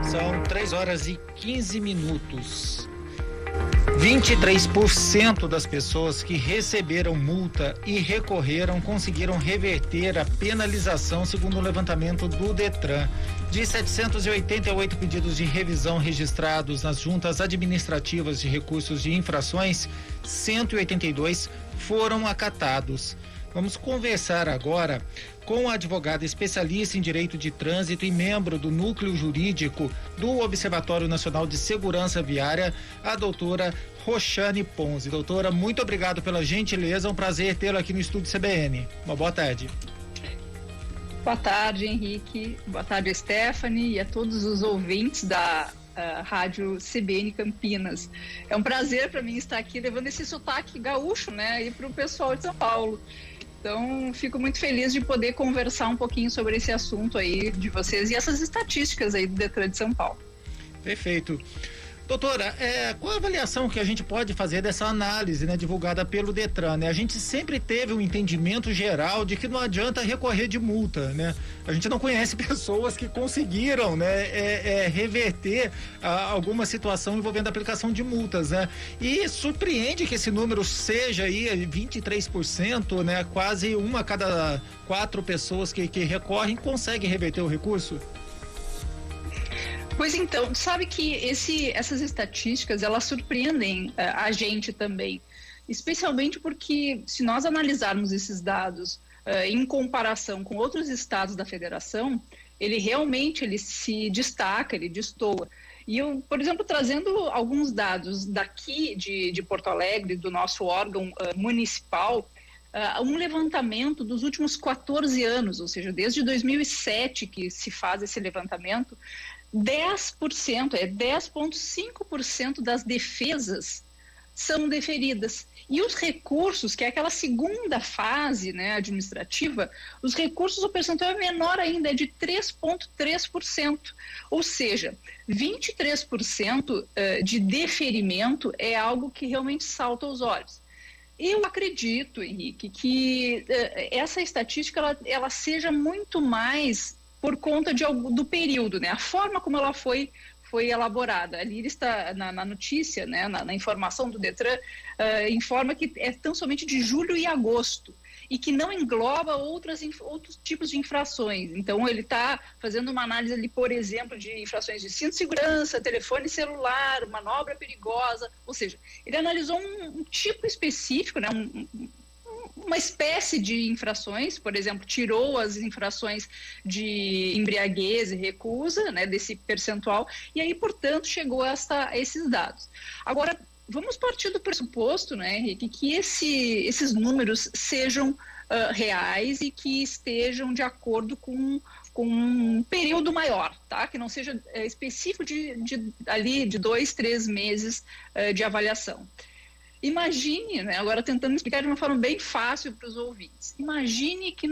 São 3h15. 23% das pessoas que receberam multa e recorreram conseguiram reverter a penalização, segundo o levantamento do Detran. De 788 pedidos de revisão registrados nas juntas administrativas de recursos de infrações, 182 foram acatados. Vamos conversar agora com a advogada especialista em direito de trânsito e membro do núcleo jurídico do Observatório Nacional de Segurança Viária, a doutora Roxane Ponzi. Doutora, muito obrigado pela gentileza, é um prazer tê-la aqui no estúdio CBN. Uma boa tarde. Boa tarde, Henrique. Boa tarde, Stephanie, e a todos os ouvintes da Rádio CBN Campinas. É um prazer para mim estar aqui levando esse sotaque gaúcho, né, aí para o pessoal de São Paulo. Então, fico muito feliz de poder conversar um pouquinho sobre esse assunto aí de vocês e essas estatísticas aí do Detran de São Paulo. Perfeito. Doutora, qual a avaliação que a gente pode fazer dessa análise, né, divulgada pelo Detran, né? A gente sempre teve um entendimento geral de que não adianta recorrer de multa, né? A gente não conhece pessoas que conseguiram, né, reverter alguma situação envolvendo a aplicação de multas, né? E surpreende que esse número seja aí 23%, né? Quase uma a cada 4 pessoas que recorrem consegue reverter o recurso. Pois então, sabe que essas estatísticas, elas surpreendem a gente também, especialmente porque se nós analisarmos esses dados em comparação com outros estados da federação, ele se destaca, ele destoa. E eu, por exemplo, trazendo alguns dados daqui de Porto Alegre, do nosso órgão municipal, um levantamento dos últimos 14 anos, ou seja, desde 2007 que se faz esse levantamento, 10,5% das defesas são deferidas. E os recursos, que é aquela segunda fase, né, administrativa, os recursos, o percentual é menor ainda, é de 3,3%. Ou seja, 23% de deferimento é algo que realmente salta aos olhos. Eu acredito, Henrique, que essa estatística ela seja muito mais por conta do período, né? A forma como ela foi elaborada. Ali está na notícia, né? na informação do Detran, informa que é tão somente de julho e agosto e que não engloba outros tipos de infrações. Então, ele está fazendo uma análise ali, por exemplo, de infrações de cinto de segurança, telefone celular, manobra perigosa, ou seja, ele analisou um tipo específico, né? Uma espécie de infrações, por exemplo, tirou as infrações de embriaguez e recusa, né, desse percentual, e aí, portanto, chegou a esses dados. Agora, vamos partir do pressuposto, né, Henrique, que esses números sejam reais e que estejam de acordo com um período maior, tá? Que não seja específico de 2, 3 meses de avaliação. Imagine, né, agora tentando explicar de uma forma bem fácil para os ouvintes, imagine que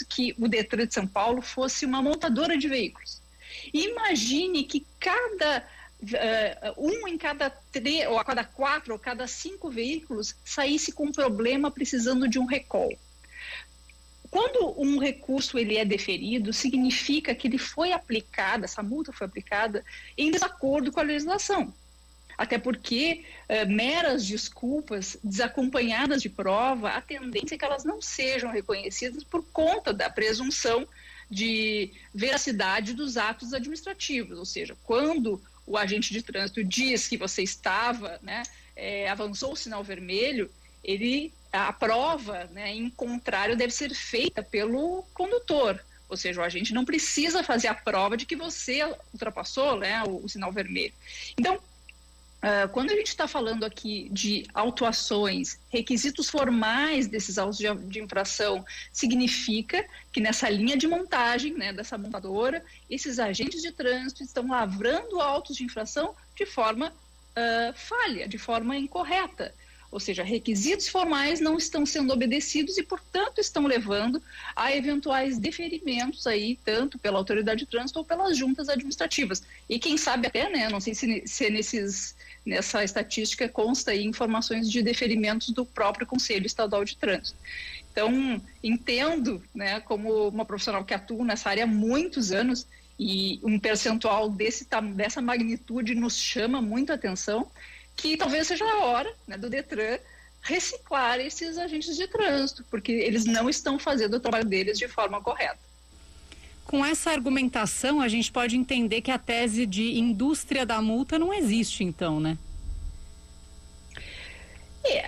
que o Detran de São Paulo fosse uma montadora de veículos. Imagine que em cada 3, ou a cada 4, ou cada 5 veículos saísse com um problema precisando de um recall. Quando um recurso ele é deferido, significa que ele foi aplicado, essa multa foi aplicada em desacordo com a legislação. Até porque meras desculpas desacompanhadas de prova, a tendência é que elas não sejam reconhecidas por conta da presunção de veracidade dos atos administrativos. Ou seja, quando o agente de trânsito diz que você estava, né, avançou o sinal vermelho, a prova, né, em contrário deve ser feita pelo condutor. Ou seja, o agente não precisa fazer a prova de que você ultrapassou, né, o sinal vermelho. Então, quando a gente está falando aqui de autuações, requisitos formais desses autos de infração, significa que nessa linha de montagem, né, dessa montadora, esses agentes de trânsito estão lavrando autos de infração de forma falha, de forma incorreta. Ou seja, requisitos formais não estão sendo obedecidos e, portanto, estão levando a eventuais deferimentos aí, tanto pela autoridade de trânsito ou pelas juntas administrativas. E quem sabe até, né, não sei se nessa estatística consta aí informações de deferimentos do próprio Conselho Estadual de Trânsito. Então, entendo, né, como uma profissional que atua nessa área há muitos anos, E um percentual dessa magnitude nos chama muito a atenção, que talvez seja a hora, né, do Detran reciclar esses agentes de trânsito, porque eles não estão fazendo o trabalho deles de forma correta. Com essa argumentação, a gente pode entender que a tese de indústria da multa não existe, então, né?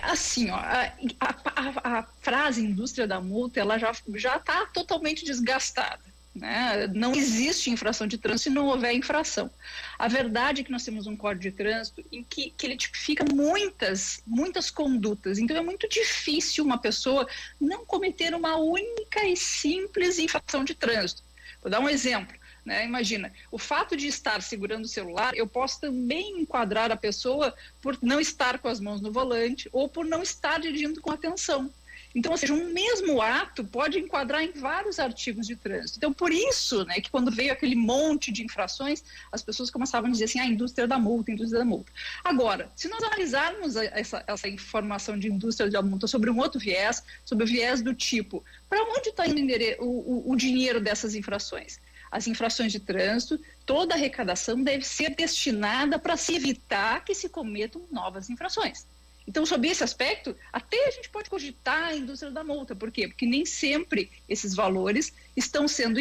Assim, ó, a frase indústria da multa, ela já está totalmente desgastada, né? Não existe infração de trânsito se não houver infração. A verdade é que nós temos um Código de Trânsito em que ele tipifica muitas condutas. Então, é muito difícil uma pessoa não cometer uma única e simples infração de trânsito. Vou dar um exemplo. Né? Imagina, o fato de estar segurando o celular, eu posso também enquadrar a pessoa por não estar com as mãos no volante ou por não estar dirigindo com atenção. Então, ou seja, um mesmo ato pode enquadrar em vários artigos de trânsito. Então, por isso, né, que quando veio aquele monte de infrações, as pessoas começavam a dizer assim, indústria da multa, indústria da multa. Agora, se nós analisarmos essa informação de indústria da multa sobre um outro viés, sobre o viés do tipo, para onde está indo o dinheiro dessas infrações? As infrações de trânsito, toda a arrecadação deve ser destinada para se evitar que se cometam novas infrações. Então, sob esse aspecto, até a gente pode cogitar a indústria da multa. Por quê? Porque nem sempre esses valores estão sendo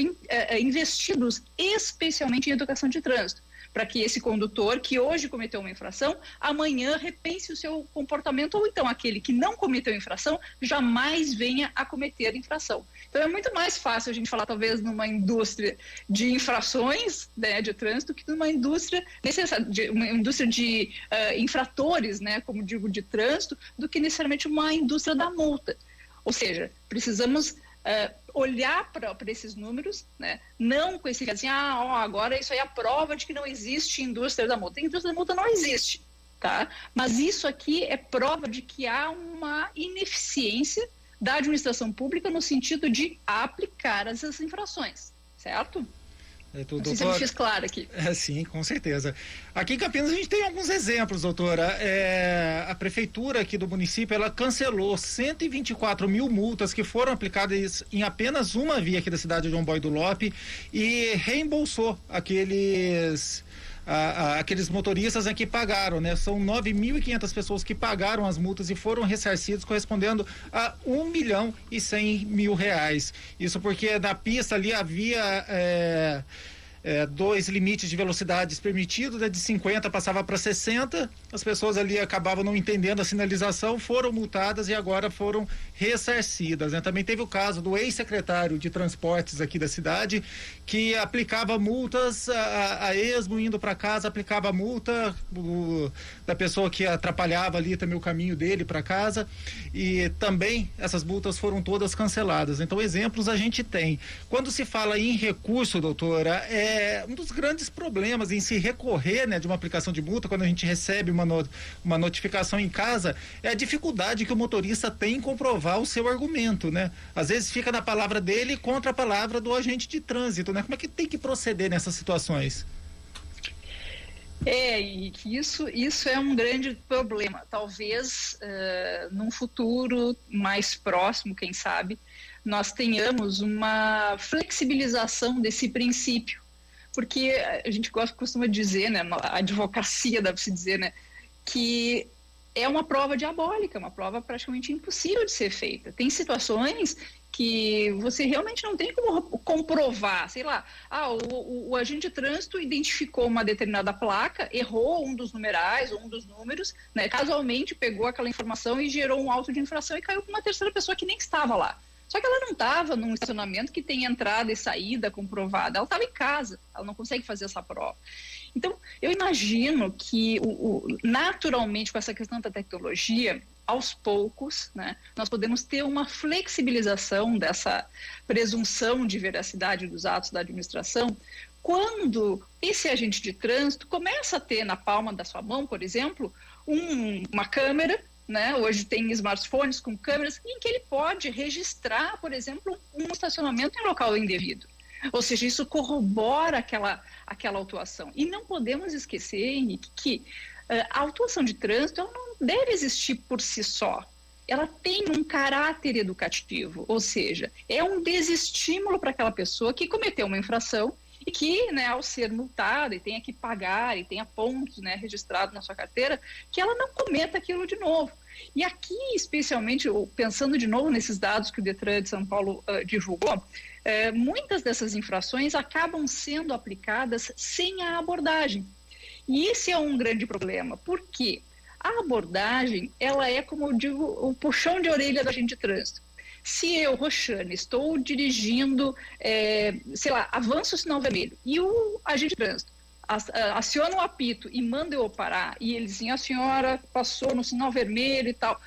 investidos especialmente em educação de trânsito, para que esse condutor que hoje cometeu uma infração, amanhã repense o seu comportamento, ou então aquele que não cometeu infração jamais venha a cometer infração. Então, é muito mais fácil a gente falar, talvez, numa indústria de infrações, né, de trânsito, que numa indústria de infratores, né, como digo, de trânsito, do que necessariamente uma indústria da multa. Ou seja, precisamos olhar para esses números, né, não com esse assim, agora isso aí é a prova de que não existe indústria da multa. A indústria da multa não existe, tá? Mas isso aqui é prova de que há uma ineficiência da administração pública no sentido de aplicar essas infrações, certo? Não sei se eu me fiz claro aqui. Sim, com certeza. Aqui em Campinas a gente tem alguns exemplos, doutora. A prefeitura aqui do município, ela cancelou 124 mil multas que foram aplicadas em apenas uma via aqui da cidade de João Boi do Lope e reembolsou aqueles motoristas que pagaram, né? São 9.500 pessoas que pagaram as multas e foram ressarcidos, correspondendo a R$1.100.000. Isso porque na pista ali havia 2 limites de velocidades permitidos, né? De 50 passava para 60, as pessoas ali acabavam não entendendo a sinalização, foram multadas e agora foram ressarcidas, né? Também teve o caso do ex-secretário de transportes aqui da cidade, que aplicava multas a esmo, indo para casa, aplicava multa da pessoa que atrapalhava ali também o caminho dele para casa, e também essas multas foram todas canceladas. Então, exemplos a gente tem. Quando se fala em recurso, doutora, um dos grandes problemas em se recorrer, né, de uma aplicação de multa, quando a gente recebe uma notificação em casa, é a dificuldade que o motorista tem em comprovar o seu argumento, né? Às vezes fica na palavra dele contra a palavra do agente de trânsito, né? Como é que tem que proceder nessas situações? E que isso é um grande problema. Talvez num futuro mais próximo, quem sabe, nós tenhamos uma flexibilização desse princípio. Porque a gente costuma dizer, né, a advocacia deve se dizer, né, que é uma prova diabólica, uma prova praticamente impossível de ser feita. Tem situações que você realmente não tem como comprovar, sei lá, o agente de trânsito identificou uma determinada placa, errou um dos numerais ou um dos números, né, casualmente pegou aquela informação e gerou um auto de infração e caiu com uma terceira pessoa que nem estava lá. Só que ela não estava num estacionamento que tem entrada e saída comprovada, ela estava em casa, ela não consegue fazer essa prova. Então, eu imagino que, naturalmente, com essa questão da tecnologia, aos poucos, né, nós podemos ter uma flexibilização dessa presunção de veracidade dos atos da administração, quando esse agente de trânsito começa a ter na palma da sua mão, por exemplo, uma câmera, né? Hoje tem smartphones com câmeras em que ele pode registrar, por exemplo, um estacionamento em local indevido. Ou seja, isso corrobora aquela autuação. E não podemos esquecer, Henrique, que a autuação de trânsito ela não deve existir por si só. Ela tem um caráter educativo, ou seja, é um desestímulo para aquela pessoa que cometeu uma infração e que, né, ao ser multada e tenha que pagar e tenha pontos, né, registrados na sua carteira, que ela não cometa aquilo de novo. E aqui, especialmente, pensando de novo nesses dados que o Detran de São Paulo divulgou, muitas dessas infrações acabam sendo aplicadas sem a abordagem. E esse é um grande problema, porque a abordagem, ela é, como eu digo, o puxão de orelha do agente de trânsito. Se eu, Roxane, estou dirigindo, sei lá, avanço o sinal vermelho e o agente de trânsito aciona o apito e manda eu parar e ele diz, a senhora passou no sinal vermelho e tal,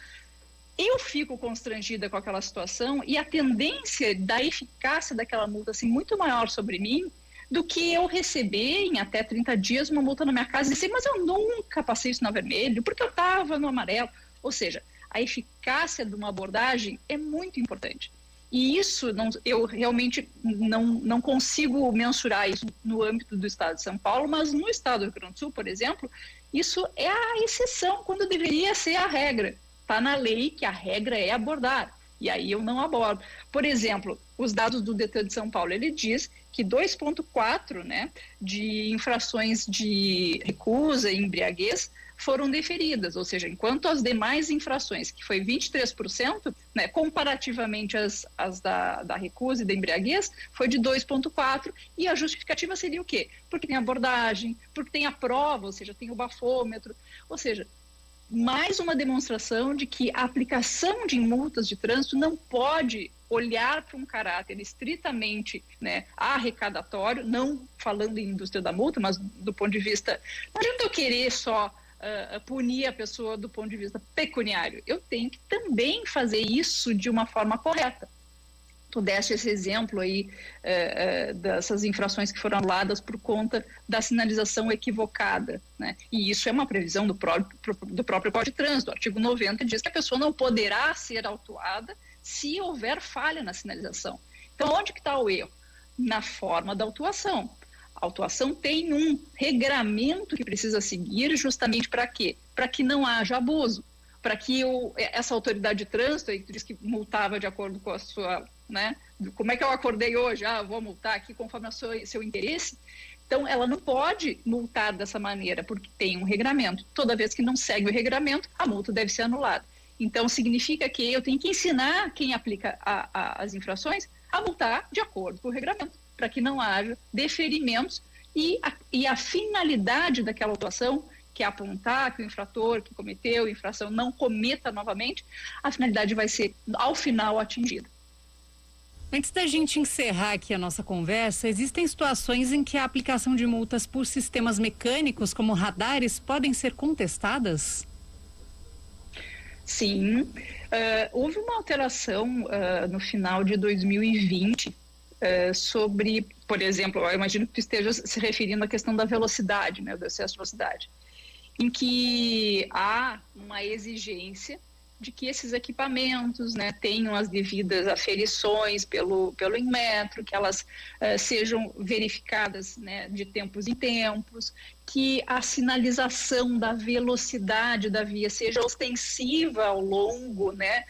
eu fico constrangida com aquela situação e a tendência da eficácia daquela multa assim, muito maior sobre mim do que eu receber em até 30 dias uma multa na minha casa e dizer, mas eu nunca passei o sinal vermelho porque eu estava no amarelo. Ou seja, a eficácia de uma abordagem é muito importante. E isso eu realmente não consigo mensurar isso no âmbito do Estado de São Paulo, mas no Estado do Rio Grande do Sul, por exemplo, isso é a exceção, quando deveria ser a regra. Está na lei que a regra é abordar, e aí eu não abordo. Por exemplo, os dados do Detran de São Paulo, ele diz que 2,4, né, de infrações de recusa e embriaguez foram deferidas, ou seja, enquanto as demais infrações, que foi 23%, né, comparativamente às da recusa e da embriaguez, foi de 2,4%, e a justificativa seria o quê? Porque tem abordagem, porque tem a prova, ou seja, tem o bafômetro, ou seja, mais uma demonstração de que a aplicação de multas de trânsito não pode olhar para um caráter estritamente, né, arrecadatório, não falando em indústria da multa, mas do ponto de vista, não adianta eu querer só punir a pessoa do ponto de vista pecuniário, eu tenho que também fazer isso de uma forma correta. Tu deste esse exemplo aí dessas infrações que foram anuladas por conta da sinalização equivocada, né? E isso é uma previsão do próprio Código de Trânsito. O artigo 90 diz que a pessoa não poderá ser autuada se houver falha na sinalização. Então, onde que está o erro? Na forma da autuação. A autuação tem um regramento que precisa seguir justamente para quê? Para que não haja abuso, para que essa autoridade de trânsito, aí tu diz que multava de acordo com a sua, né? Como é que eu acordei hoje? Vou multar aqui conforme o seu interesse. Então, ela não pode multar dessa maneira, porque tem um regramento. Toda vez que não segue o regramento, a multa deve ser anulada. Então, significa que eu tenho que ensinar quem aplica as infrações a multar de acordo com o regramento, para que não haja deferimentos e a finalidade daquela autuação, que é apontar que o infrator que cometeu a infração não cometa novamente, a finalidade vai ser, ao final, atingida. Antes da gente encerrar aqui a nossa conversa, existem situações em que a aplicação de multas por sistemas mecânicos, como radares, podem ser contestadas? Sim, houve uma alteração no final de 2020 sobre, por exemplo, eu imagino que tu esteja se referindo à questão da velocidade, né, do excesso de velocidade, em que há uma exigência de que esses equipamentos, né, tenham as devidas aferições pelo Inmetro, que elas sejam verificadas, né, de tempos em tempos, que a sinalização da velocidade da via seja ostensiva ao longo, né,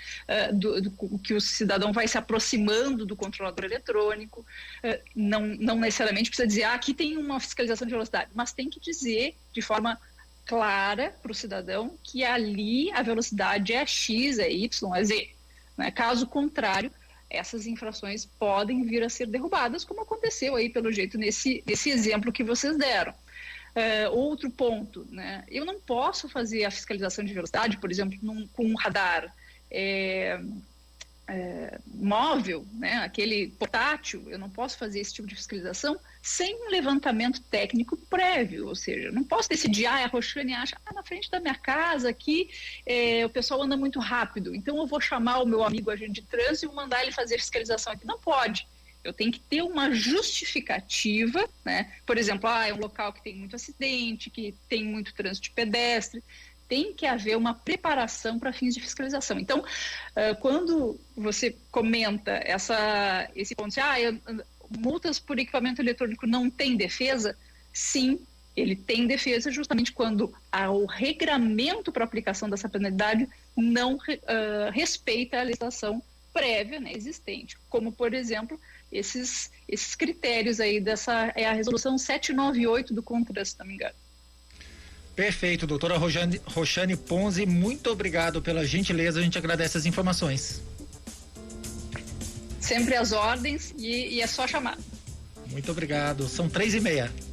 que o cidadão vai se aproximando do controlador eletrônico. Não necessariamente precisa dizer, aqui tem uma fiscalização de velocidade, mas tem que dizer de forma clara para o cidadão que ali a velocidade é X, é Y, é Z. Né? Caso contrário, essas infrações podem vir a ser derrubadas, como aconteceu aí, pelo jeito, nesse exemplo que vocês deram. Outro ponto, né? Eu não posso fazer a fiscalização de velocidade, por exemplo, com um radar móvel, né? Aquele portátil, eu não posso fazer esse tipo de fiscalização sem um levantamento técnico prévio, ou seja, eu não posso decidir, a Roxane acha, na frente da minha casa aqui, o pessoal anda muito rápido, então eu vou chamar o meu amigo agente de trânsito e mandar ele fazer fiscalização aqui. Não pode. Eu tenho que ter uma justificativa, né? Por exemplo, é um local que tem muito acidente, que tem muito trânsito de pedestre, tem que haver uma preparação para fins de fiscalização. Então, quando você comenta esse ponto, multas por equipamento eletrônico não tem defesa, sim, ele tem defesa justamente quando o regramento para aplicação dessa penalidade não respeita a legislação prévia, né, existente, como, por exemplo, esses critérios aí dessa, é a resolução 798 do CONTRAN, se não me engano. Perfeito, doutora Roxane Ponzi, muito obrigado pela gentileza, a gente agradece as informações. Sempre às ordens e é só chamar. Muito obrigado, são 3h30.